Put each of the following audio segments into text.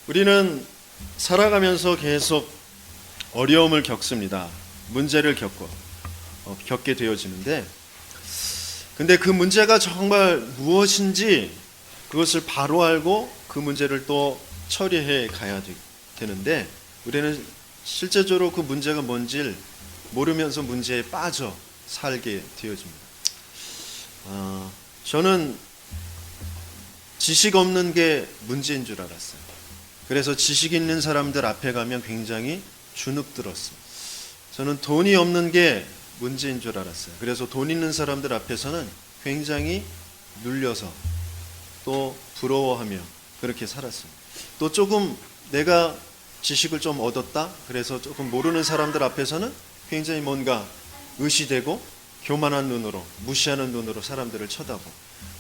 우리는 살아가면서 계속 어려움을 겪습니다. 문제를 겪게 되어지는데, 근데 그 문제가 정말 무엇인지 그것을 바로 알고 그 문제를 또 처리해 가야 되는데, 우리는 실제적으로 그 문제가 뭔지를 모르면서 문제에 빠져 살게 되어집니다. 저는 지식 없는 게 문제인 줄 알았어요. 그래서 지식 있는 사람들 앞에 가면 굉장히 주눅들었어요. 저는 돈이 없는 게 문제인 줄 알았어요. 그래서 돈 있는 사람들 앞에서는 굉장히 눌려서 또 부러워하며 그렇게 살았어요. 또 조금 내가 지식을 좀 얻었다, 그래서 조금 모르는 사람들 앞에서는 굉장히 뭔가 의시되고 교만한 눈으로, 무시하는 눈으로 사람들을 쳐다보고,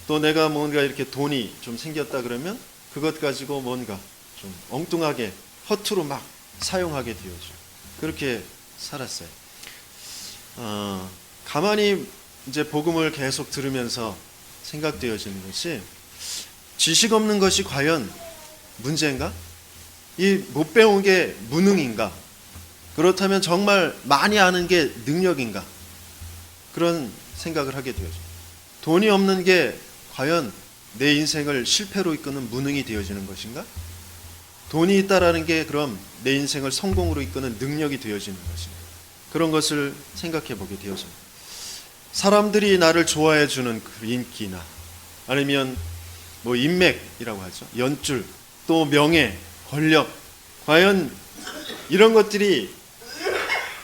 또 내가 뭔가 이렇게 돈이 좀 생겼다 그러면 그것 가지고 뭔가 좀 엉뚱하게 허투루 막 사용하게 되어져. 그렇게 살았어요. 가만히 이제 복음을 계속 들으면서 생각되어지는 것이, 지식 없는 것이 과연 문제인가? 이 못 배운 게 무능인가? 그렇다면 정말 많이 아는 게 능력인가? 그런 생각을 하게 되어져. 돈이 없는 게 과연 내 인생을 실패로 이끄는 무능이 되어지는 것인가? 돈이 있다라는 게 그럼 내 인생을 성공으로 이끄는 능력이 되어지는 것인가? 그런 것을 생각해 보게 되어집니다. 사람들이 나를 좋아해 주는 그 인기나 아니면 뭐 인맥이라고 하죠. 연줄, 또 명예, 권력, 과연 이런 것들이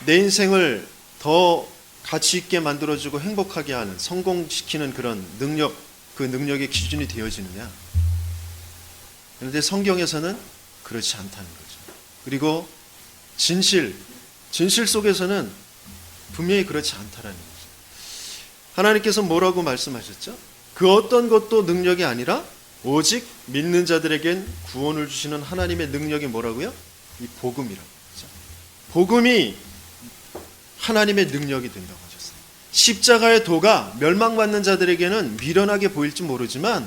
내 인생을 더 가치 있게 만들어주고 행복하게 하는, 성공시키는 그런 능력, 그 능력의 기준이 되어지느냐? 그런데 성경에서는 그렇지 않다는 거죠. 그리고 진실 속에서는 분명히 그렇지 않다라는 거죠. 하나님께서 뭐라고 말씀하셨죠? 그 어떤 것도 능력이 아니라 오직 믿는 자들에겐 구원을 주시는 하나님의 능력이 뭐라고요? 이 복음이라고 하죠. 복음이 하나님의 능력이 된다고 하셨어요. 십자가의 도가 멸망받는 자들에게는 미련하게 보일지 모르지만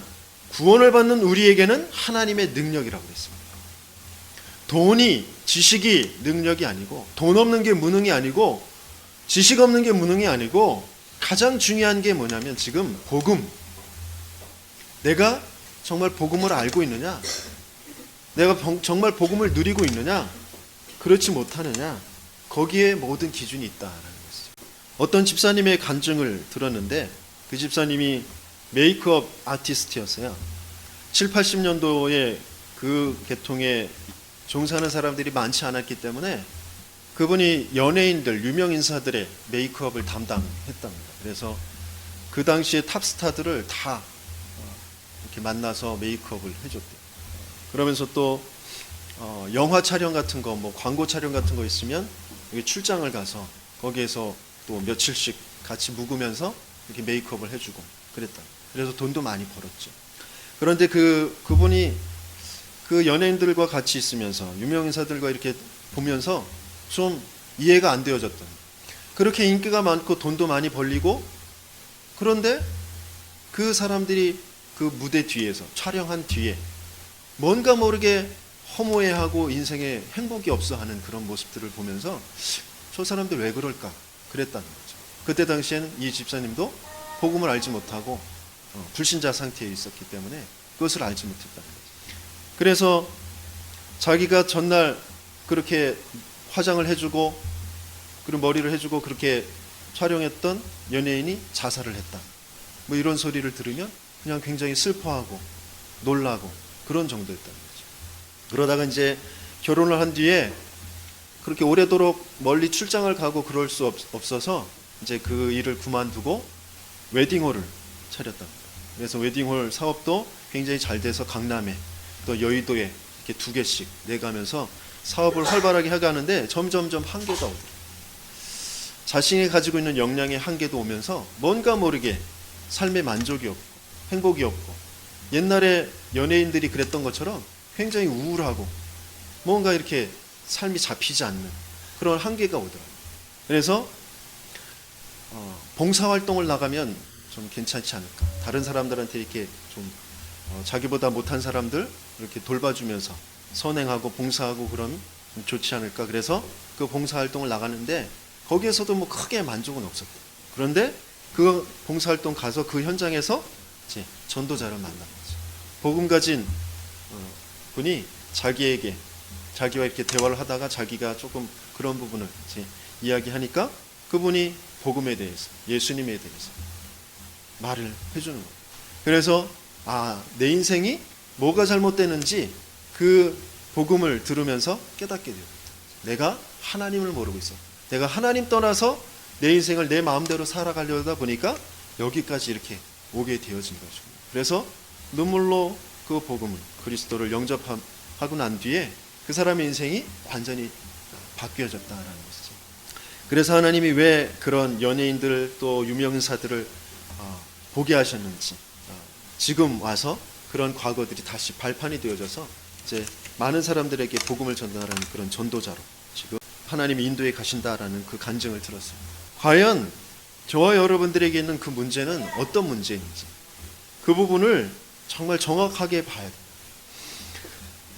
구원을 받는 우리에게는 하나님의 능력이라고 했습니다. 돈이, 지식이 능력이 아니고, 돈 없는 게 무능이 아니고, 지식 없는 게 무능이 아니고, 가장 중요한 게 뭐냐면 지금 복음. 내가 정말 복음을 알고 있느냐? 내가 정말 복음을 누리고 있느냐? 그렇지 못하느냐? 거기에 모든 기준이 있다라는 것이죠. 어떤 집사님의 간증을 들었는데, 그 집사님이 메이크업 아티스트였어요. 7, 80년도에 그 계통에 종사하는 사람들이 많지 않았기 때문에 그분이 연예인들, 유명 인사들의 메이크업을 담당했답니다. 그래서 그 당시에 탑스타들을 다 이렇게 만나서 메이크업을 해줬대요. 그러면서 또 영화 촬영 같은 거, 뭐 광고 촬영 같은 거 있으면 여기 출장을 가서 거기에서 또 며칠씩 같이 묵으면서 이렇게 메이크업을 해주고 그랬다. 그래서 돈도 많이 벌었죠. 그런데 그분이 그 연예인들과 같이 있으면서 유명인사들과 이렇게 보면서 좀 이해가 안 되어졌던, 그렇게 인기가 많고 돈도 많이 벌리고, 그런데 그 사람들이 그 무대 뒤에서 촬영한 뒤에 뭔가 모르게 허무해하고 인생에 행복이 없어하는 그런 모습들을 보면서 저 사람들 왜 그럴까 그랬다는 거죠. 그때 당시에는 이 집사님도 복음을 알지 못하고 불신자 상태에 있었기 때문에 그것을 알지 못했다는 거죠. 그래서 자기가 전날 그렇게 화장을 해주고 그리고 머리를 해주고 그렇게 촬영했던 연예인이 자살을 했다, 뭐 이런 소리를 들으면 그냥 굉장히 슬퍼하고 놀라고 그런 정도였다는 거죠. 그러다가 이제 결혼을 한 뒤에 그렇게 오래도록 멀리 출장을 가고 그럴 수 없어서 이제 그 일을 그만두고 웨딩홀을 차렸답니다. 그래서 웨딩홀 사업도 굉장히 잘 돼서 강남에 또 여의도에 이렇게 2개씩 내가면서 사업을 활발하게 해가는데 점점점 한계가 오더라고요. 자신이 가지고 있는 역량의 한계도 오면서 뭔가 모르게 삶의 만족이 없고 행복이 없고, 옛날에 연예인들이 그랬던 것처럼 굉장히 우울하고 뭔가 이렇게 삶이 잡히지 않는 그런 한계가 오더라고요. 그래서 봉사활동을 나가면 좀 괜찮지 않을까, 다른 사람들한테 이렇게 좀 자기보다 못한 사람들 이렇게 돌봐주면서 선행하고 봉사하고 그러면 좋지 않을까. 그래서 그 봉사활동을 나가는데 거기에서도 뭐 크게 만족은 없었고, 그런데 그 봉사활동 가서 그 현장에서 이제 전도자를 만난 거죠. 복음 가진 분이 자기와 이렇게 대화를 하다가 자기가 조금 그런 부분을 이제 이야기하니까 그분이 복음에 대해서, 예수님에 대해서 말을 해주는 거예요. 그래서 내 인생이 뭐가 잘못되는지 그 복음을 들으면서 깨닫게 돼요. 내가 하나님을 모르고 있어. 내가 하나님 떠나서 내 인생을 내 마음대로 살아가려다 보니까 여기까지 이렇게 오게 되어진 것이고, 그래서 눈물로 그 복음을, 그리스도를 영접하고 난 뒤에 그 사람의 인생이 완전히 바뀌어졌다라는 것이죠. 그래서 하나님이 왜 그런 연예인들 또 유명인사들을 보게 하셨는지, 지금 와서 그런 과거들이 다시 발판이 되어져서 이제 많은 사람들에게 복음을 전달하는 그런 전도자로 지금 하나님이 인도에 가신다라는 그 간증을 들었습니다. 과연 저와 여러분들에게 있는 그 문제는 어떤 문제인지, 그 부분을 정말 정확하게 봐야 돼요.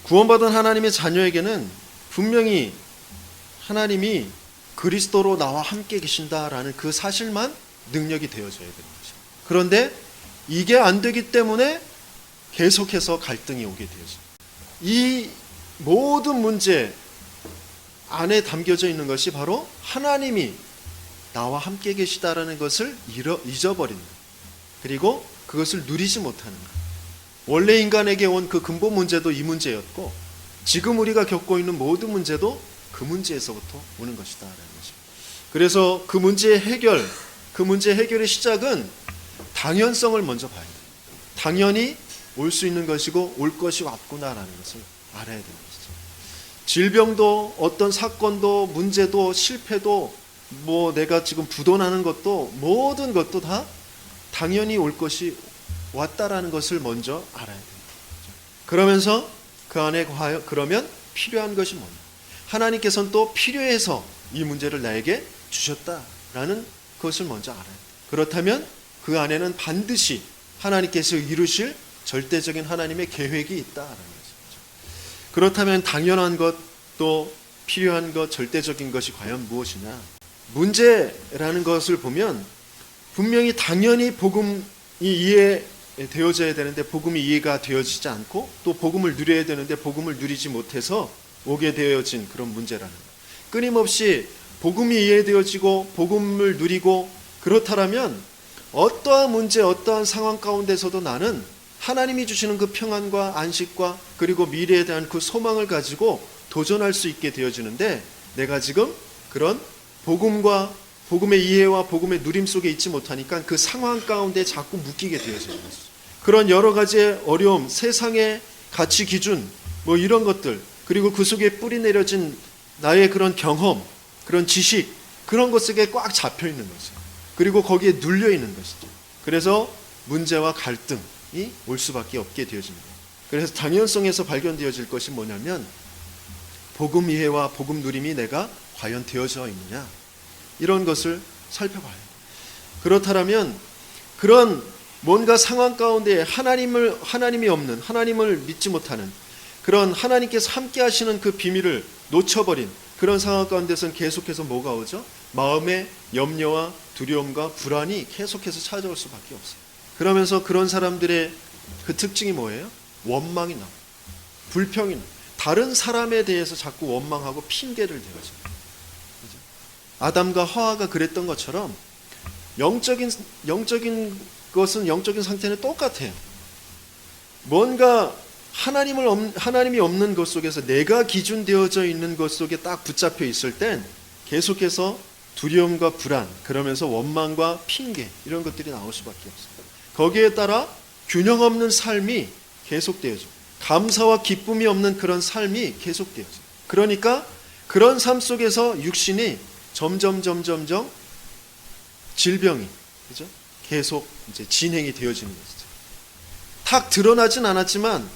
구원받은 하나님의 자녀에게는 분명히 하나님이 그리스도로 나와 함께 계신다라는 그 사실만 능력이 되어져야 되는 거죠. 그런데 이게 안 되기 때문에 계속해서 갈등이 오게 되어져요. 이 모든 문제 안에 담겨져 있는 것이 바로 하나님이 나와 함께 계시다라는 것을 잊어버린다. 그리고 그것을 누리지 못하는 것. 원래 인간에게 온 그 근본 문제도 이 문제였고, 지금 우리가 겪고 있는 모든 문제도 그 문제에서부터 오는 것이다라는 것입니다. 그래서 그 문제의 해결의 시작은 당연성을 먼저 봐야 돼요. 당연히 올 수 있는 것이고 올 것이 왔구나라는 것을 알아야 되는 것이죠. 질병도 어떤 사건도 문제도 실패도 뭐 내가 지금 부도나는 것도 모든 것도 다 당연히 올 것이 왔다라는 것을 먼저 알아야 됩니다. 그러면서 그 안에 그러면 필요한 것이 뭐냐? 하나님께서는 또 필요해서 이 문제를 나에게 주셨다라는 것을 먼저 알아야 돼요. 그렇다면 그 안에는 반드시 하나님께서 이루실 절대적인 하나님의 계획이 있다라는 것이죠. 그렇다면 당연한 것, 또 필요한 것, 절대적인 것이 과연 무엇이냐? 문제라는 것을 보면 분명히 당연히 복음이 이해되어져야 되는데 복음이 이해가 되어지지 않고, 또 복음을 누려야 되는데 복음을 누리지 못해서 오게 되어진 그런 문제라는 것. 끊임없이 복음이 이해되어지고 복음을 누리고 그렇다면 어떠한 문제, 어떠한 상황 가운데서도 나는 하나님이 주시는 그 평안과 안식과 그리고 미래에 대한 그 소망을 가지고 도전할 수 있게 되어지는데, 내가 지금 그런 복음의 이해와 복음의 누림 속에 있지 못하니까 그 상황 가운데 자꾸 묶이게 되어지는 것이죠. 그런 여러 가지의 어려움, 세상의 가치 기준, 뭐 이런 것들, 그리고 그 속에 뿌리 내려진 나의 그런 경험, 그런 지식, 그런 것 속에 꽉 잡혀 있는 것이죠. 그리고 거기에 눌려 있는 것이죠. 그래서 문제와 갈등이 올 수밖에 없게 되어집니다. 그래서 당연성에서 발견되어질 것이 뭐냐면 복음 이해와 복음 누림이 내가 과연 되어져 있느냐, 이런 것을 살펴봐야 해요. 그렇다면 그런 뭔가 상황 가운데 하나님이 없는, 하나님을 믿지 못하는 그런 하나님께서 함께 하시는 그 비밀을 놓쳐버린 그런 상황 가운데서는 계속해서 뭐가 오죠? 마음의 염려와 두려움과 불안이 계속해서 찾아올 수밖에 없어요. 그러면서 그런 사람들의 그 특징이 뭐예요? 원망이 나와요. 불평이 나와요. 다른 사람에 대해서 자꾸 원망하고 핑계를 대어요. 아담과 하와가 그랬던 것처럼 영적인 것은, 영적인 상태는 똑같아요. 뭔가 하나님이 없는 것 속에서 내가 기준되어져 있는 것 속에 딱 붙잡혀 있을 땐 계속해서 두려움과 불안, 그러면서 원망과 핑계, 이런 것들이 나올 수밖에 없어요. 거기에 따라 균형 없는 삶이 계속되어져. 감사와 기쁨이 없는 그런 삶이 계속되어져. 그러니까 그런 삶 속에서 육신이 점점 질병이, 그죠? 계속 이제 진행이 되어지는 것이죠. 탁 드러나진 않았지만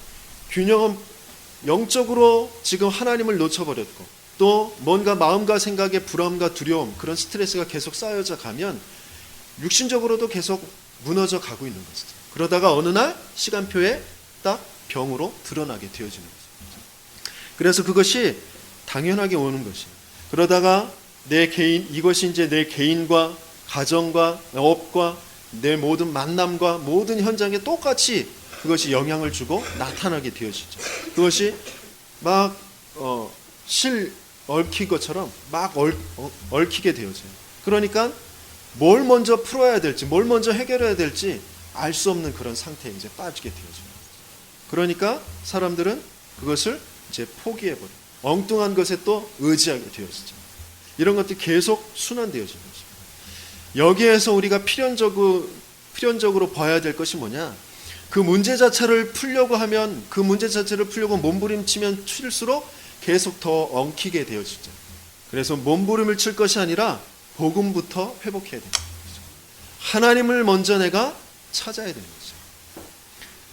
영적으로 지금 하나님을 놓쳐버렸고, 또 뭔가 마음과 생각에 불안과 두려움, 그런 스트레스가 계속 쌓여져 가면 육신적으로도 계속 무너져 가고 있는 것이죠. 그러다가 어느 날 시간표에 딱 병으로 드러나게 되어지는 것이죠. 그래서 그것이 당연하게 오는 것이에요. 그러다가 이것이 이제 내 개인과 가정과 업과 내 모든 만남과 모든 현장에 똑같이 그것이 영향을 주고 나타나게 되어지죠. 그것이 막 얽힌 것처럼 막 얽히게 되어져요. 그러니까 뭘 먼저 풀어야 될지, 뭘 먼저 해결해야 될지 알 수 없는 그런 상태에 이제 빠지게 되어져요. 그러니까 사람들은 그것을 이제 포기해버려요. 엉뚱한 것에 또 의지하게 되어지죠. 이런 것들이 계속 순환되어지는 것입니다. 여기에서 우리가 필연적으로 봐야 될 것이 뭐냐? 그 문제 자체를 풀려고 몸부림치면 칠수록 계속 더 엉키게 되어지죠. 그래서 몸부림을 칠 것이 아니라 복음부터 회복해야 됩니다. 하나님을 먼저 내가 찾아야 되는 거죠.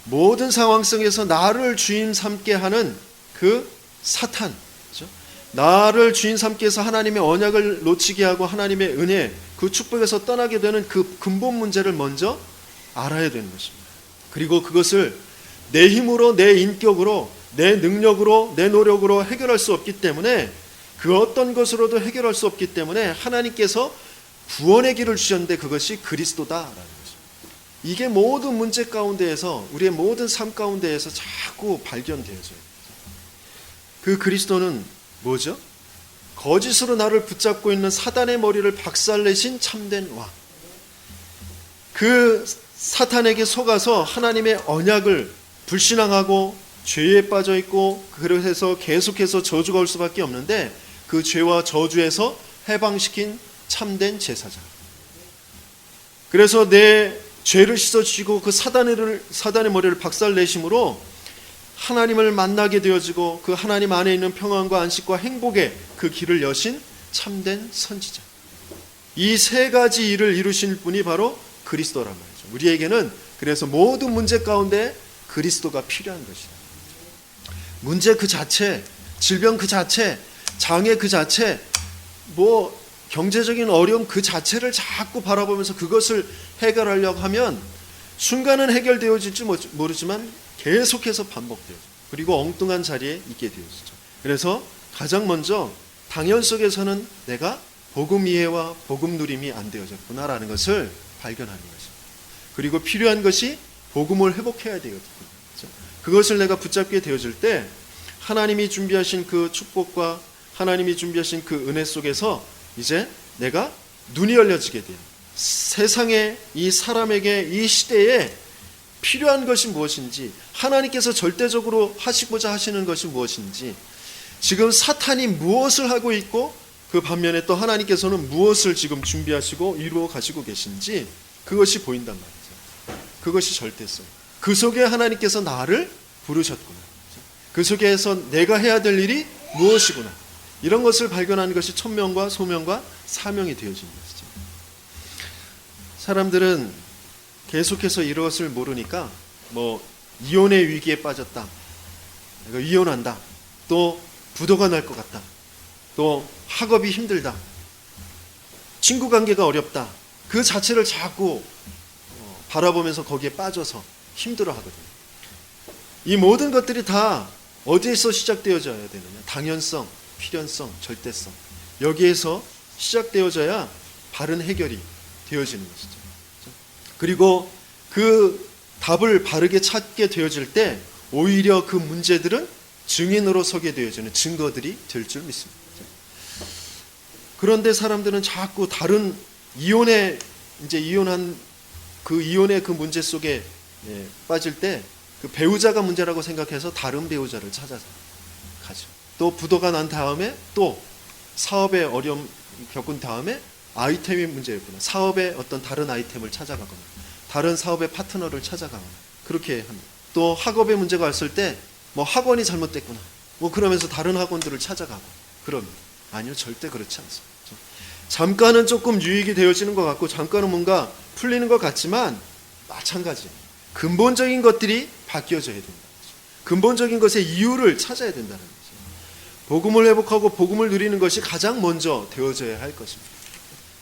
모든 상황 속에서 나를 주인 삼게 하는 그 사탄, 그렇죠? 나를 주인 삼게 해서 하나님의 언약을 놓치게 하고 하나님의 은혜, 그 축복에서 떠나게 되는 그 근본 문제를 먼저 알아야 되는 것입니다. 그리고 그것을 내 힘으로, 내 인격으로, 내 능력으로, 내 노력으로 해결할 수 없기 때문에, 그 어떤 것으로도 해결할 수 없기 때문에 하나님께서 구원의 길을 주셨는데 그것이 그리스도다라는 것입니다. 이게 모든 문제 가운데에서, 우리의 모든 삶 가운데에서 자꾸 발견되어져요. 그 그리스도는 뭐죠? 거짓으로 나를 붙잡고 있는 사단의 머리를 박살내신 참된 왕. 그 사탄에게 속아서 하나님의 언약을 불신앙하고 죄에 빠져 있고, 그래서 계속해서 저주가 올 수밖에 없는데 그 죄와 저주에서 해방시킨 참된 제사장. 그래서 내 죄를 씻어주시고 그 사단의 머리를 박살내심으로 하나님을 만나게 되어지고 그 하나님 안에 있는 평안과 안식과 행복의 그 길을 여신 참된 선지자. 이 세 가지 일을 이루신 분이 바로 그리스도란 말이죠. 우리에게는 그래서 모든 문제 가운데 그리스도가 필요한 것이다. 문제 그 자체, 질병 그 자체, 장애 그 자체, 경제적인 어려움 그 자체를 자꾸 바라보면서 그것을 해결하려고 하면 순간은 해결되어질지 모르지만 계속해서 반복되어져. 그리고 엉뚱한 자리에 있게 되어지죠. 그래서 가장 먼저 당연 속에서는 내가 복음 이해와 복음 누림이 안 되어졌구나라는 것을 발견하는 것입니다. 그리고 필요한 것이 복음을 회복해야 되거든요. 그것을 내가 붙잡게 되어질 때 하나님이 준비하신 그 축복과 하나님이 준비하신 그 은혜 속에서 이제 내가 눈이 열려지게 돼요. 세상에, 이 사람에게, 이 시대에 필요한 것이 무엇인지, 하나님께서 절대적으로 하시고자 하시는 것이 무엇인지, 지금 사탄이 무엇을 하고 있고 그 반면에 또 하나님께서는 무엇을 지금 준비하시고 이루어 가시고 계신지 그것이 보인단 말이죠. 그것이 절대성. 그 속에 하나님께서 나를 부르셨구나. 그 속에서 내가 해야 될 일이 무엇이구나. 이런 것을 발견하는 것이 천명과 소명과 사명이 되어지는 것이죠. 사람들은 계속해서 이것을 모르니까 이혼의 위기에 빠졌다, 내가 이혼한다, 또 부도가 날 것 같다, 또 학업이 힘들다, 친구 관계가 어렵다, 그 자체를 자꾸 바라보면서 거기에 빠져서 힘들어하거든요. 이 모든 것들이 다 어디에서 시작되어져야 되느냐? 당연성, 필연성, 절대성. 여기에서 시작되어져야 바른 해결이 되어지는 것이죠. 그리고 그 답을 바르게 찾게 되어질 때 오히려 그 문제들은 증인으로 서게 되어지는 증거들이 될 줄 믿습니다. 그런데 사람들은 자꾸 다른 이혼한 그 이혼의 그 문제 속에 빠질 때 그 배우자가 문제라고 생각해서 다른 배우자를 찾아서 가죠. 또 부도가 난 다음에 또 사업에 어려움 겪은 다음에 아이템이 문제였구나, 사업의 어떤 다른 아이템을 찾아가거나 다른 사업의 파트너를 찾아가거나 그렇게 합니다. 또 학업에 문제가 왔을 때 학원이 잘못됐구나, 그러면서 다른 학원들을 찾아가고 그럽니다. 아니요, 절대 그렇지 않습니다. 잠깐은 조금 유익이 되어지는 것 같고 잠깐은 뭔가 풀리는 것 같지만 마찬가지예요. 근본적인 것들이 바뀌어져야 된다. 근본적인 것의 이유를 찾아야 된다는 거죠. 복음을 회복하고 복음을 누리는 것이 가장 먼저 되어져야 할 것입니다.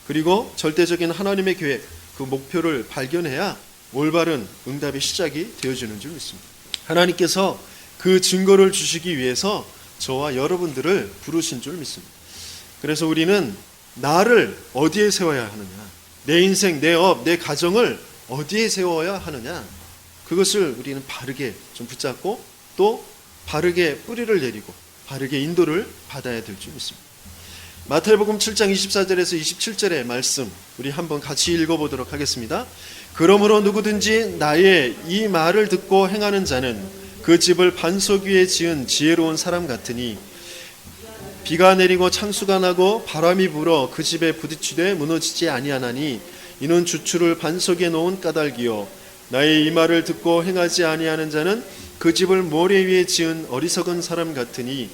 그리고 절대적인 하나님의 계획, 그 목표를 발견해야 올바른 응답의 시작이 되어지는 줄 믿습니다. 하나님께서 그 증거를 주시기 위해서 저와 여러분들을 부르신 줄 믿습니다. 그래서 우리는 나를 어디에 세워야 하느냐, 내 인생, 내 업, 내 가정을 어디에 세워야 하느냐, 그것을 우리는 바르게 좀 붙잡고 또 바르게 뿌리를 내리고 바르게 인도를 받아야 될 줄 믿습니다. 마태복음 7장 24절에서 27절의 말씀 우리 한번 같이 읽어보도록 하겠습니다. 그러므로 누구든지 나의 이 말을 듣고 행하는 자는 그 집을 반석 위에 지은 지혜로운 사람 같으니 비가 내리고 창수가 나고 바람이 불어 그 집에 부딪히되 무너지지 아니하나니 이는 주추를 반석에 놓은 까닭이요 나의 이 말을 듣고 행하지 아니하는 자는 그 집을 모래 위에 지은 어리석은 사람 같으니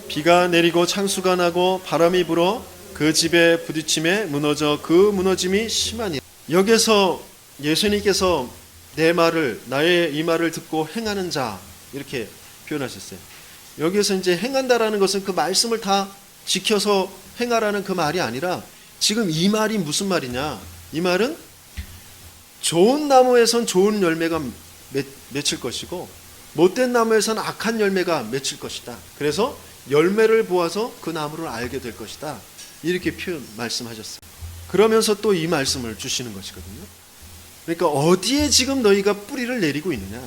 비가 내리고 창수가 나고 바람이 불어 그 집에 부딪힘에 무너져 그 무너짐이 심하니. 여기서 예수님께서 내 말을, 나의 이 말을 듣고 행하는 자 이렇게 표현하셨어요. 여기서 이제 행한다라는 것은 그 말씀을 다 지켜서 행하라는 그 말이 아니라 지금 이 말이 무슨 말이냐, 이 말은 좋은 나무에선 좋은 열매가 맺힐 것이고 못된 나무에선 악한 열매가 맺힐 것이다. 그래서 열매를 보아서 그 나무를 알게 될 것이다. 이렇게 말씀하셨어요. 그러면서 또 이 말씀을 주시는 것이거든요. 그러니까 어디에 지금 너희가 뿌리를 내리고 있느냐,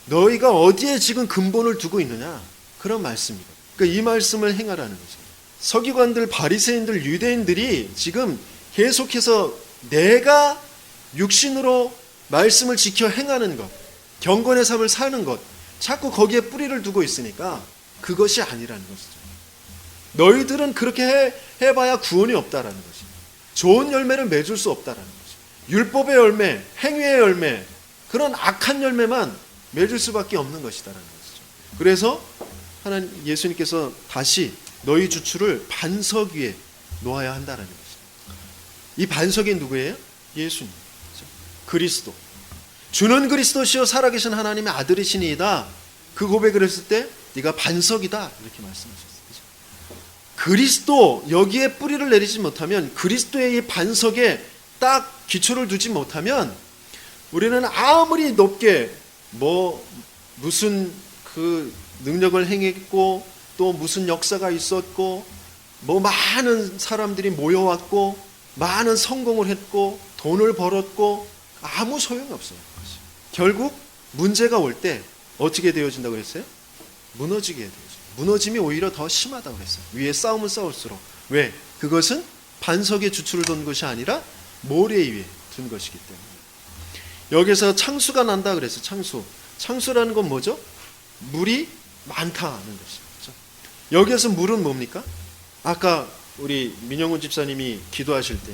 너희가 어디에 지금 근본을 두고 있느냐, 그런 말씀이거든요. 그러니까 이 말씀을 행하라는 거죠. 서기관들, 바리새인들, 유대인들이 지금 계속해서 내가 육신으로 말씀을 지켜 행하는 것, 경건의 삶을 사는 것, 자꾸 거기에 뿌리를 두고 있으니까 그것이 아니라는 것이죠. 너희들은 그렇게 해봐야 구원이 없다라는 것이죠. 좋은 열매를 맺을 수 없다라는 것이죠. 율법의 열매, 행위의 열매, 그런 악한 열매만 맺을 수밖에 없는 것이다라는 것이죠. 그래서 하나님 예수님께서 다시 너희 주추를 반석 위에 놓아야 한다라는 것이죠. 이 반석이 누구예요? 예수님, 그리스도. 주는 그리스도시요 살아계신 하나님의 아들이시니이다. 그 고백을 했을 때 네가 반석이다 이렇게 말씀하셨어요. 그리스도, 여기에 뿌리를 내리지 못하면, 그리스도의 이 반석에 딱 기초를 두지 못하면 우리는 아무리 높게 무슨 그 능력을 행했고 또 무슨 역사가 있었고 많은 사람들이 모여왔고 많은 성공을 했고 돈을 벌었고 아무 소용이 없어요. 결국 문제가 올 때 어떻게 되어진다고 그랬어요? 무너지게 되어져요. 무너짐이 오히려 더 심하다고 그랬어요. 위에 싸움은 싸울수록. 왜? 그것은 반석에 주추를 둔 것이 아니라 모래 위에 둔 것이기 때문에. 여기서 창수가 난다 그랬어요. 창수라는 건 뭐죠? 물이 많다는 것이죠. 여기에서 물은 뭡니까? 아까 우리 민영훈 집사님이 기도하실 때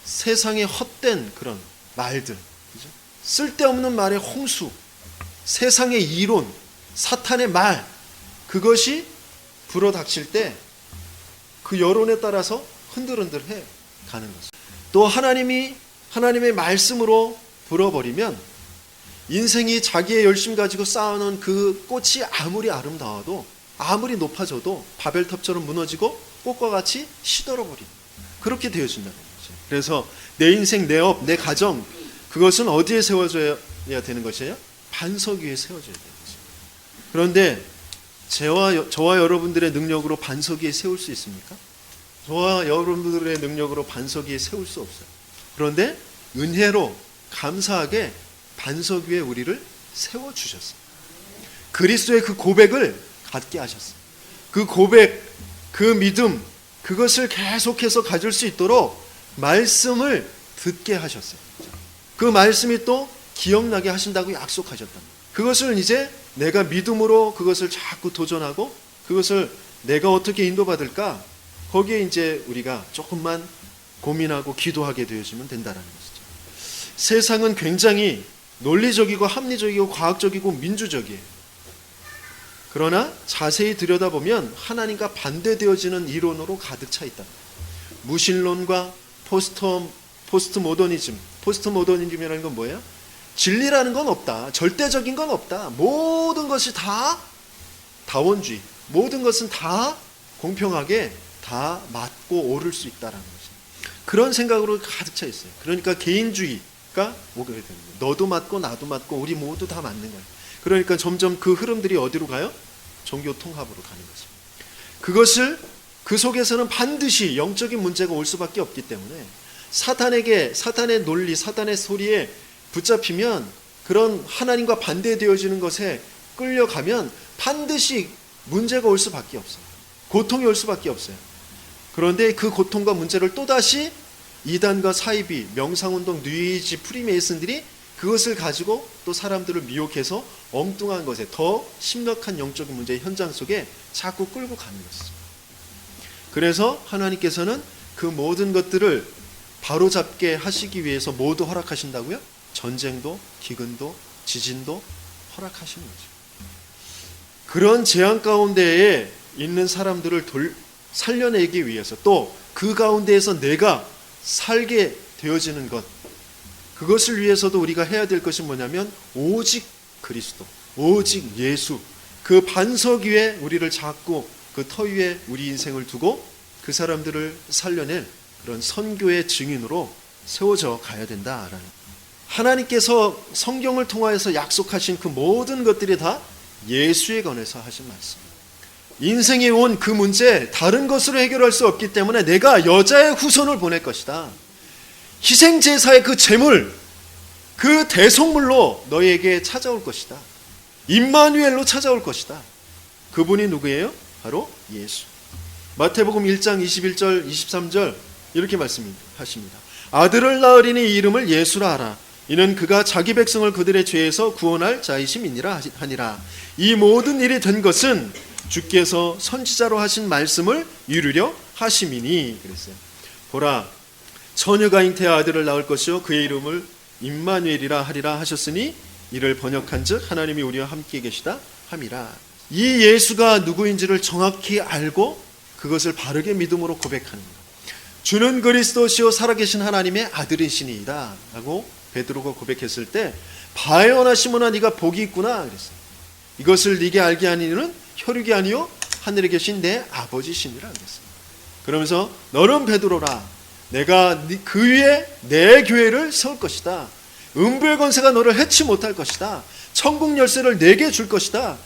세상에 헛된 그런 말들, 그죠? 쓸데없는 말의 홍수, 세상의 이론, 사탄의 말, 그것이 불어닥칠 때 그 여론에 따라서 흔들흔들해 가는 거죠. 또 하나님의 말씀으로 불어버리면 인생이 자기의 열심 가지고 쌓아놓은 그 꽃이 아무리 아름다워도 아무리 높아져도 바벨탑처럼 무너지고 꽃과 같이 시들어버리는, 그렇게 되어진다는 거죠. 그래서 내 인생, 내 업, 내 가정, 그것은 어디에 세워져야 되는 것이에요? 반석 위에 세워져야 되는 거죠. 그런데 저와 여러분들의 능력으로 반석 위에 세울 수 있습니까? 저와 여러분들의 능력으로 반석 위에 세울 수 없어요. 그런데 은혜로 감사하게 반석 위에 우리를 세워주셨어요. 그리스도의 그 고백을 갖게 하셨어요. 그 고백, 그 믿음, 그것을 계속해서 가질 수 있도록 말씀을 듣게 하셨어요. 그 말씀이 또 기억나게 하신다고 약속하셨답니다. 그것을 이제 내가 믿음으로 그것을 자꾸 도전하고 그것을 내가 어떻게 인도받을까? 거기에 이제 우리가 조금만 고민하고 기도하게 되어지면 된다는 것이죠. 세상은 굉장히 논리적이고 합리적이고 과학적이고 민주적이에요. 그러나 자세히 들여다보면 하나님과 반대되어지는 이론으로 가득 차 있다. 무신론과 포스트모더니즘이라는 건 뭐예요? 진리라는 건 없다. 절대적인 건 없다. 모든 것이 다 다원주의, 모든 것은 다 공평하게 다 맞고 오를 수 있다라는 거죠. 그런 생각으로 가득 차 있어요. 그러니까 개인주의가 오게 되는 거예요. 너도 맞고 나도 맞고 우리 모두 다 맞는 거예요. 그러니까 점점 그 흐름들이 어디로 가요? 종교 통합으로 가는 거죠. 그것을 그 속에서는 반드시 영적인 문제가 올 수밖에 없기 때문에 사탄의 논리, 사탄의 소리에 붙잡히면 그런 하나님과 반대되어지는 것에 끌려가면 반드시 문제가 올 수밖에 없어요. 고통이 올 수밖에 없어요. 그런데 그 고통과 문제를 또다시 이단과 사이비, 명상운동, 뉴에이지, 프리메이슨들이 그것을 가지고 또 사람들을 미혹해서 엉뚱한 것에 더 심각한 영적인 문제의 현장 속에 자꾸 끌고 가는 것이죠. 그래서 하나님께서는 그 모든 것들을 바로잡게 하시기 위해서 모두 허락하신다고요? 전쟁도, 기근도, 지진도 허락하시는 거죠. 그런 재앙 가운데에 있는 사람들을 살려내기 위해서 또 그 가운데에서 내가 살게 되어지는 것, 그것을 위해서도 우리가 해야 될 것이 뭐냐면 오직 그리스도, 오직 예수, 그 반석 위에 우리를 잡고 그 터 위에 우리 인생을 두고 그 사람들을 살려낼 그런 선교의 증인으로 세워져 가야 된다라는, 하나님께서 성경을 통하여서 약속하신 그 모든 것들이 다 예수에 관해서 하신 말씀. 인생에 온 그 문제 다른 것으로 해결할 수 없기 때문에 내가 여자의 후손을 보낼 것이다. 희생제사의 그 제물, 그 대속물로 너희에게 찾아올 것이다. 임마누엘로 찾아올 것이다. 그분이 누구예요? 바로 예수. 마태복음 1장 21절 23절 이렇게 말씀하십니다. 아들을 낳으리니 이름을 예수라 하라. 이는 그가 자기 백성을 그들의 죄에서 구원할 자이심이니라 하니라. 이 모든 일이 된 것은 주께서 선지자로 하신 말씀을 이루려 하심이니 그랬어요. 보라, 처녀가 잉태하 아들을 낳을 것이요 그의 이름을 임마누엘이라 하리라 하셨으니 이를 번역한즉 하나님이 우리와 함께 계시다 함이라. 이 예수가 누구인지를 정확히 알고 그것을 바르게 믿음으로 고백하는 것. 주는 그리스도시요 살아계신 하나님의 아들이시니이다 라고 베드로가 고백했을 때, 바요나 시몬아 네가 복이 있구나 그랬어요. 이것을 네게 알게 하는 이는 혈육이 아니요 하늘에 계신 내 아버지시니라 그랬어요. 그러면서 너는 베드로라, 내가 그 위에 내 교회를 세울 것이다. 음부의 권세가 너를 해치 못할 것이다. 천국 열쇠를 내게 줄 것이다.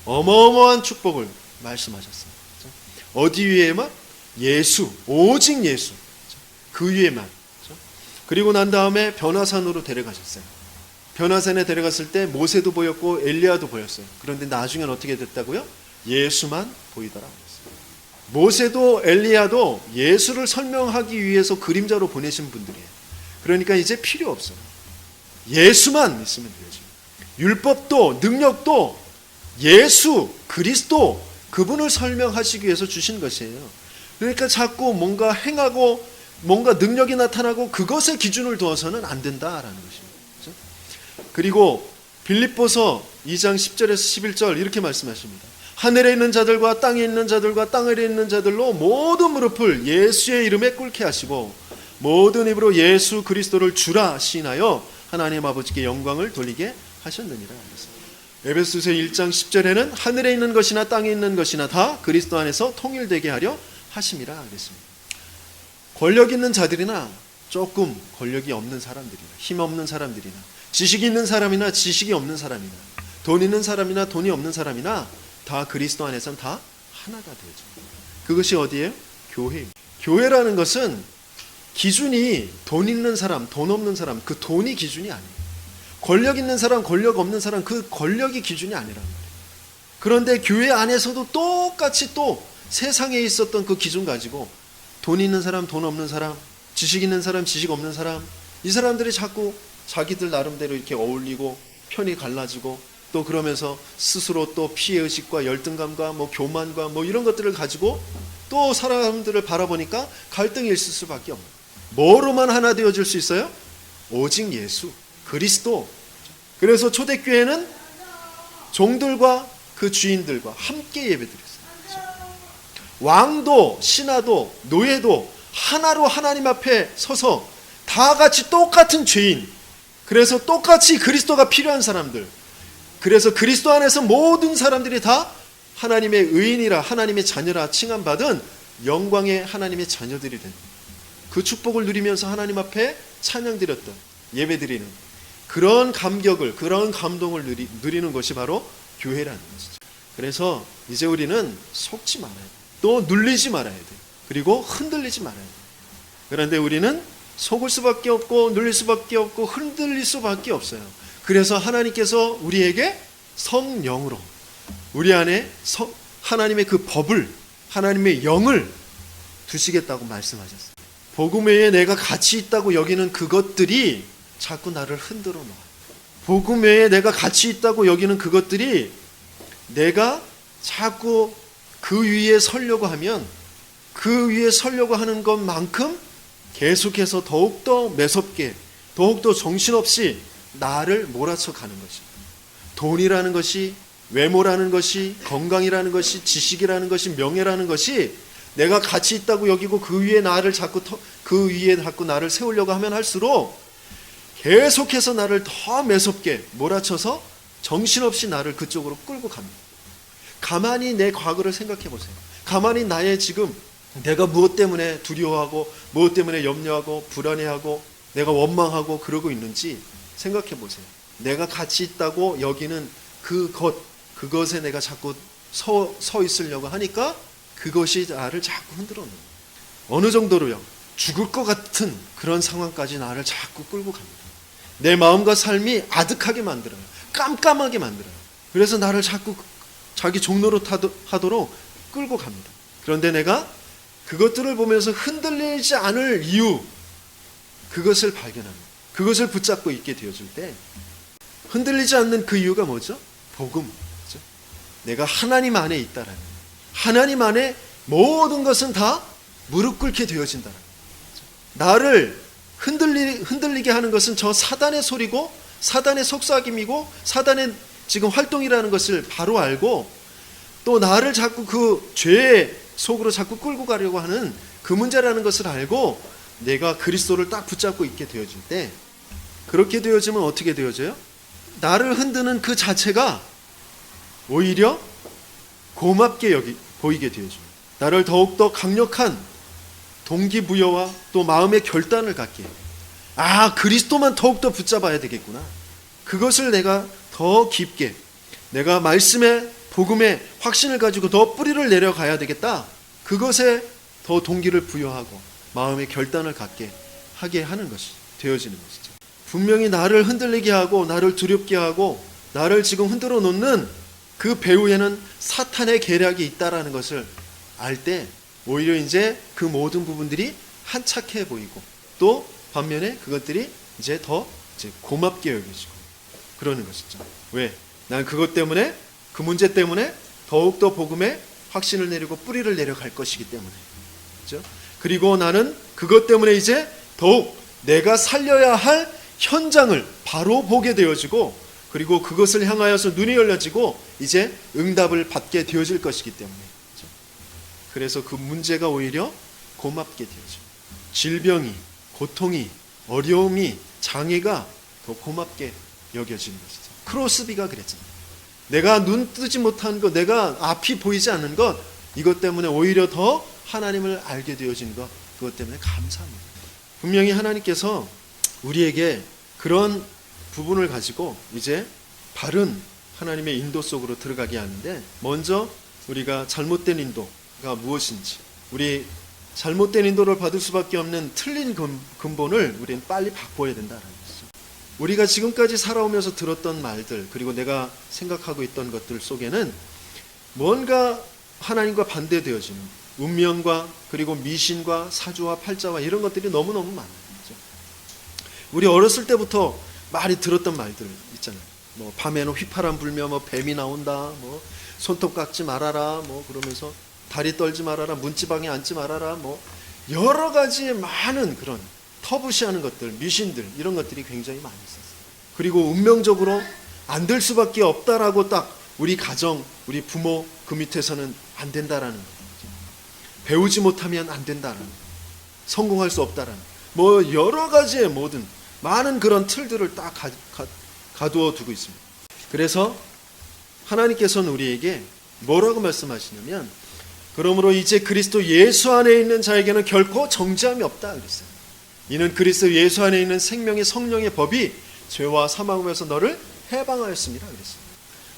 어마어마한 축복을 말씀하셨어요. 어디 위에만? 예수, 오직 예수, 그 위에만. 그리고 난 다음에 변화산으로 데려가셨어요. 변화산에 데려갔을 때 모세도 보였고 엘리야도 보였어요. 그런데 나중엔 어떻게 됐다고요? 예수만 보이더라 그랬어요. 모세도 엘리야도 예수를 설명하기 위해서 그림자로 보내신 분들이에요. 그러니까 이제 필요 없어요. 예수만 있으면 되죠. 율법도 능력도 예수 그리스도 그분을 설명하시기 위해서 주신 것이에요. 그러니까 자꾸 뭔가 행하고 뭔가 능력이 나타나고 그것에 기준을 두어서는 안 된다라는 것입니다. 그렇죠? 그리고 빌립보서 2장 10절에서 11절 이렇게 말씀하십니다. 하늘에 있는 자들과 땅에 있는 자들과 땅 아래에 있는 자들로 모든 무릎을 예수의 이름에 꿇게 하시고 모든 입으로 예수 그리스도를 주라 시인하여 하나님 아버지께 영광을 돌리게 하셨느니라. 에베소서 1장 10절에는 하늘에 있는 것이나 땅에 있는 것이나 다 그리스도 안에서 통일되게 하려 하심이라 그랬습니다. 권력 있는 자들이나 조금 권력이 없는 사람들이나 힘 없는 사람들이나 지식이 있는 사람이나 지식이 없는 사람이나 돈 있는 사람이나 돈이 없는 사람이나 다 그리스도 안에서는 다 하나가 되죠. 그것이 어디예요? 교회입니다. 교회라는 것은 기준이 돈 있는 사람, 돈 없는 사람, 그 돈이 기준이 아니에요. 권력 있는 사람, 권력 없는 사람, 그 권력이 기준이 아니란 말이에요. 그런데 교회 안에서도 똑같이 또 세상에 있었던 그 기준 가지고 돈 있는 사람, 돈 없는 사람, 지식 있는 사람, 지식 없는 사람, 이 사람들이 자꾸 자기들 나름대로 이렇게 어울리고 편이 갈라지고 또 그러면서 스스로 또 피해의식과 열등감과 뭐 교만과 뭐 이런 것들을 가지고 또 사람들을 바라보니까 갈등이 있을 수밖에 없는, 뭐로만 하나 되어질 수 있어요? 오직 예수 그리스도. 그래서 초대교회는 종들과 그 주인들과 함께 예배드렸어요. 왕도 신하도 노예도 하나로 하나님 앞에 서서 다 같이 똑같은 죄인, 그래서 똑같이 그리스도가 필요한 사람들, 그래서 그리스도 안에서 모든 사람들이 다 하나님의 의인이라 하나님의 자녀라 칭함받은 영광의 하나님의 자녀들이 된 그 축복을 누리면서 하나님 앞에 찬양드렸던 예배드리는 그런 감격을, 그런 감동을 누리는 것이 바로 교회라는 것이죠. 그래서 이제 우리는 속지 말아야 돼. 또 눌리지 말아야 돼. 그리고 흔들리지 말아야 돼. 그런데 우리는 속을 수밖에 없고 눌릴 수밖에 없고 흔들릴 수밖에 없어요. 그래서 하나님께서 우리에게 성령으로 우리 안에 하나님의 그 법을, 하나님의 영을 두시겠다고 말씀하셨어요. 복음 외에 내가 가치 있다고 여기는 그것들이 자꾸 나를 흔들어 놓아요. 복음 외에 내가 가치 있다고 여기는 그것들이 내가 자꾸 그 위에 서려고 하면 그 위에 서려고 하는 것만큼 계속해서 더욱더 매섭게, 더욱더 정신없이 나를 몰아쳐 가는 것입니다. 돈이라는 것이, 외모라는 것이, 건강이라는 것이, 지식이라는 것이, 명예라는 것이 내가 가치 있다고 여기고 그 위에 나를 자꾸 나를 세우려고 하면 할수록 계속해서 나를 더 매섭게 몰아쳐서 정신없이 나를 그쪽으로 끌고 갑니다. 가만히 내 과거를 생각해 보세요. 가만히 나의 지금 내가 무엇 때문에 두려워하고 무엇 때문에 염려하고 불안해하고 내가 원망하고 그러고 있는지 생각해 보세요. 내가 가치 있다고 여기는 그것에 내가 자꾸 서 있으려고 하니까 그것이 나를 자꾸 흔들어 놓는 거예요. 어느 정도로요? 죽을 것 같은 그런 상황까지 나를 자꾸 끌고 갑니다. 내 마음과 삶이 아득하게 만들어요. 깜깜하게 만들어요. 그래서 나를 자꾸 자기 종로로 하도록 끌고 갑니다. 그런데 내가 그것들을 보면서 흔들리지 않을 이유, 그것을 발견합니다. 그것을 붙잡고 있게 되어줄 때 흔들리지 않는 그 이유가 뭐죠? 복음. 그렇죠? 내가 하나님 안에 있다라는 거예요. 하나님 안에 모든 것은 다 무릎 꿇게 되어진다라는 거예요. 나를 흔들리게 하는 것은 저 사단의 소리고 사단의 속삭임이고 사단의 지금 활동이라는 것을 바로 알고 또 나를 자꾸 그 죄의 속으로 자꾸 끌고 가려고 하는 그 문제라는 것을 알고 내가 그리스도를 딱 붙잡고 있게 되어질 때 그렇게 되어지면 어떻게 되어져요? 나를 흔드는 그 자체가 오히려 고맙게 보이게 되어져요. 나를 더욱더 강력한 동기부여와 또 마음의 결단을 갖게 해요. 아, 그리스도만 더욱더 붙잡아야 되겠구나. 그것을 내가 더 깊게 내가 말씀의 복음의 확신을 가지고 더 뿌리를 내려가야 되겠다. 그것에 더 동기를 부여하고 마음의 결단을 갖게 하게 하는 것이 되어지는 것이죠. 분명히 나를 흔들리게 하고 나를 두렵게 하고 나를 지금 흔들어 놓는 그 배후에는 사탄의 계략이 있다라는 것을 알 때 오히려 이제 그 모든 부분들이 한착해 보이고 또 반면에 그것들이 이제 더 고맙게 여겨지고 그러는 것이죠. 왜? 난 그것 때문에 그 문제 때문에 더욱더 복음에 확신을 내리고 뿌리를 내려갈 것이기 때문에 그렇죠? 그리고 나는 그것 때문에 이제 더욱 내가 살려야 할 현장을 바로 보게 되어지고 그리고 그것을 향하여서 눈이 열려지고 이제 응답을 받게 되어질 것이기 때문에 그렇죠? 그래서 그 문제가 오히려 고맙게 되어져요. 질병이, 고통이, 어려움이, 장애가 더 고맙게 여겨지는 것이죠. 크로스비가 그랬잖아요. 내가 눈 뜨지 못한 것, 내가 앞이 보이지 않는 것, 이것 때문에 오히려 더 하나님을 알게 되어진 것, 그것 때문에 감사합니다. 분명히 하나님께서 우리에게 그런 부분을 가지고 이제 바른 하나님의 인도 속으로 들어가게 하는데 먼저 우리가 잘못된 인도가 무엇인지 우리 잘못된 인도를 받을 수밖에 없는 틀린 근본을 우리는 빨리 바꿔야 된다는 것이죠. 우리가 지금까지 살아오면서 들었던 말들 그리고 내가 생각하고 있던 것들 속에는 뭔가 하나님과 반대되어지는 운명과 그리고 미신과 사주와 팔자와 이런 것들이 너무너무 많아요. 그렇죠? 우리 어렸을 때부터 많이 들었던 말들 있잖아요. 뭐 밤에는 휘파람 불며 뭐 뱀이 나온다, 뭐 손톱 깎지 말아라, 뭐 그러면서 다리 떨지 말아라, 문지방에 앉지 말아라, 뭐 여러 가지 많은 그런 터부시하는 것들, 미신들 이런 것들이 굉장히 많이 있었어요. 그리고 운명적으로 안 될 수밖에 없다라고 딱 우리 가정, 우리 부모 그 밑에서는 안 된다라는 거죠. 배우지 못하면 안 된다라는 거, 성공할 수 없다라는 거. 뭐 여러 가지의 모든 많은 그런 틀들을 딱 가두어 두고 있습니다. 그래서 하나님께서는 우리에게 뭐라고 말씀하시냐면 그러므로 이제 그리스도 예수 안에 있는 자에게는 결코 정죄함이 없다 그랬어요. 이는 그리스도 예수 안에 있는 생명의 성령의 법이 죄와 사망에서 너를 해방하였습니다 그랬어요.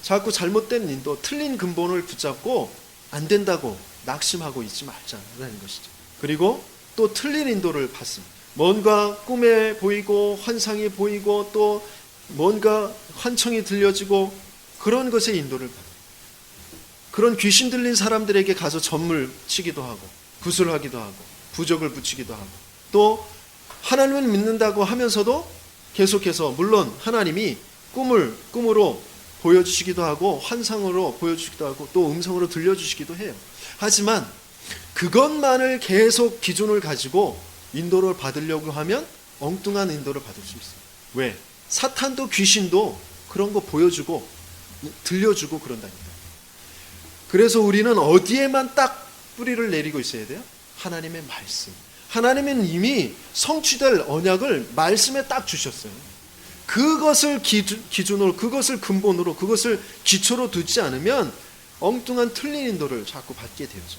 자꾸 잘못된 인도, 틀린 근본을 붙잡고 안 된다고 낙심하고 있지 말자라는 것이죠. 그리고 또 틀린 인도를 받습니다. 뭔가 꿈에 보이고 환상이 보이고 또 뭔가 환청이 들려지고 그런 것에 인도를 받아요. 그런 귀신 들린 사람들에게 가서 전물 치기도 하고 구슬하기도 하고 부적을 붙이기도 하고 또 하나님을 믿는다고 하면서도 계속해서 물론 하나님이 꿈으로 보여주시기도 하고 환상으로 보여주시기도 하고 또 음성으로 들려주시기도 해요. 하지만 그것만을 계속 기준을 가지고 인도를 받으려고 하면 엉뚱한 인도를 받을 수 있어요. 왜? 사탄도 귀신도 그런 거 보여주고 들려주고 그런다니까. 그래서 우리는 어디에만 딱 뿌리를 내리고 있어야 돼요? 하나님의 말씀. 하나님은 이미 성취될 언약을 말씀에 딱 주셨어요. 그것을 기준으로, 그것을 근본으로, 그것을 기초로 두지 않으면 엉뚱한 틀린 인도를 자꾸 받게 되어져.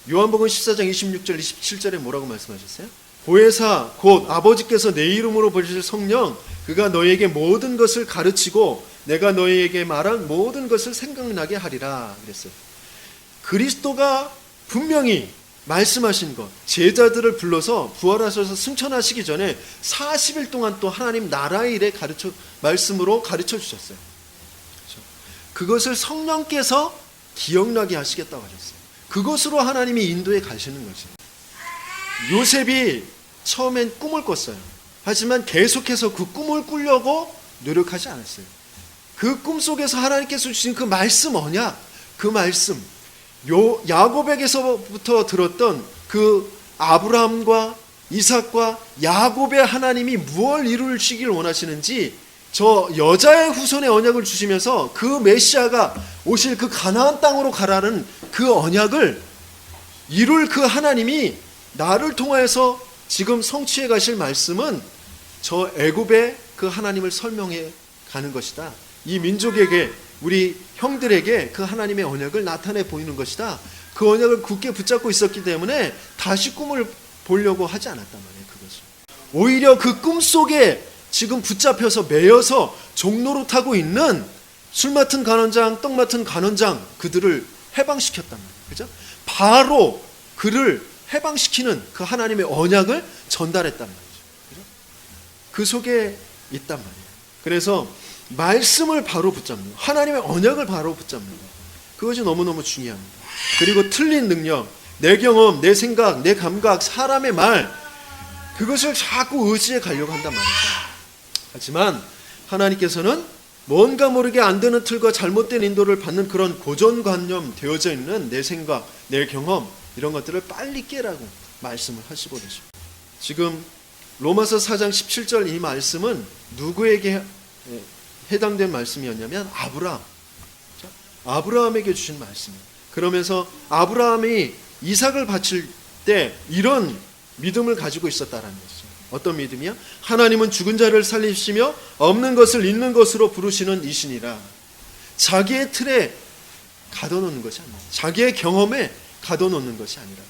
요한복음 14장 26절 27절에 뭐라고 말씀하셨어요? 보혜사 곧 아버지께서 내 이름으로 보내실 성령 그가 너희에게 모든 것을 가르치고 내가 너희에게 말한 모든 것을 생각나게 하리라 그랬어요. 그리스도가 분명히 말씀하신 것, 제자들을 불러서 부활하셔서 승천하시기 전에 40일 동안 또 하나님 나라의 일에 말씀으로 가르쳐 주셨어요. 그렇죠? 그것을 성령께서 기억나게 하시겠다고 하셨어요. 그것으로 하나님이 인도에 가시는 거죠. 요셉이 처음엔 꿈을 꿨어요. 하지만 계속해서 그 꿈을 꾸려고 노력하지 않았어요. 그 꿈 속에서 하나님께서 주신 그 말씀 언약, 그 말씀, 야곱에게서부터 들었던 그 아브라함과 이삭과 야곱의 하나님이 무엇을 이루시길 원하시는지 저 여자의 후손의 언약을 주시면서 그 메시아가 오실 그 가나안 땅으로 가라는 그 언약을 이룰 그 하나님이 나를 통하여서 지금 성취해 가실 말씀은 저 애굽의 그 하나님을 설명해 가는 것이다. 이 민족에게 우리 형들에게 그 하나님의 언약을 나타내 보이는 것이다. 그 언약을 굳게 붙잡고 있었기 때문에 다시 꿈을 보려고 하지 않았단 말이에요. 그것을. 오히려 그 꿈 속에 지금 붙잡혀서 매여서 종노릇하고 있는 술 맡은 간원장, 떡 맡은 간원장 그들을 해방시켰단 말이에요. 그죠? 바로 그를 해방시키는 그 하나님의 언약을 전달했단 말이죠. 그죠? 그 속에 있단 말이에요. 그래서 말씀을 바로 붙잡는 거, 하나님의 언약을 바로 붙잡는 거, 그것이 너무너무 중요합니다. 그리고 틀린 능력, 내 경험, 내 생각, 내 감각, 사람의 말, 그것을 자꾸 의지해 가려고 한단 말이죠. 하지만 하나님께서는 뭔가 모르게 안 되는 틀과 잘못된 인도를 받는 그런 고정관념 되어져 있는 내 생각, 내 경험 이런 것들을 빨리 깨라고 말씀을 하시고 계십니다. 지금 로마서 4장 17절 이 말씀은 누구에게 해당된 말씀이었냐면 아브라함에게 주신 말씀이에요. 그러면서 아브라함이 이삭을 바칠 때 이런 믿음을 가지고 있었다라는 것이죠. 어떤 믿음이야? 하나님은 죽은 자를 살리시며 없는 것을 있는 것으로 부르시는 이신이라. 자기의 틀에 가둬놓는 것이 아니라, 자기의 경험에 가둬놓는 것이 아니라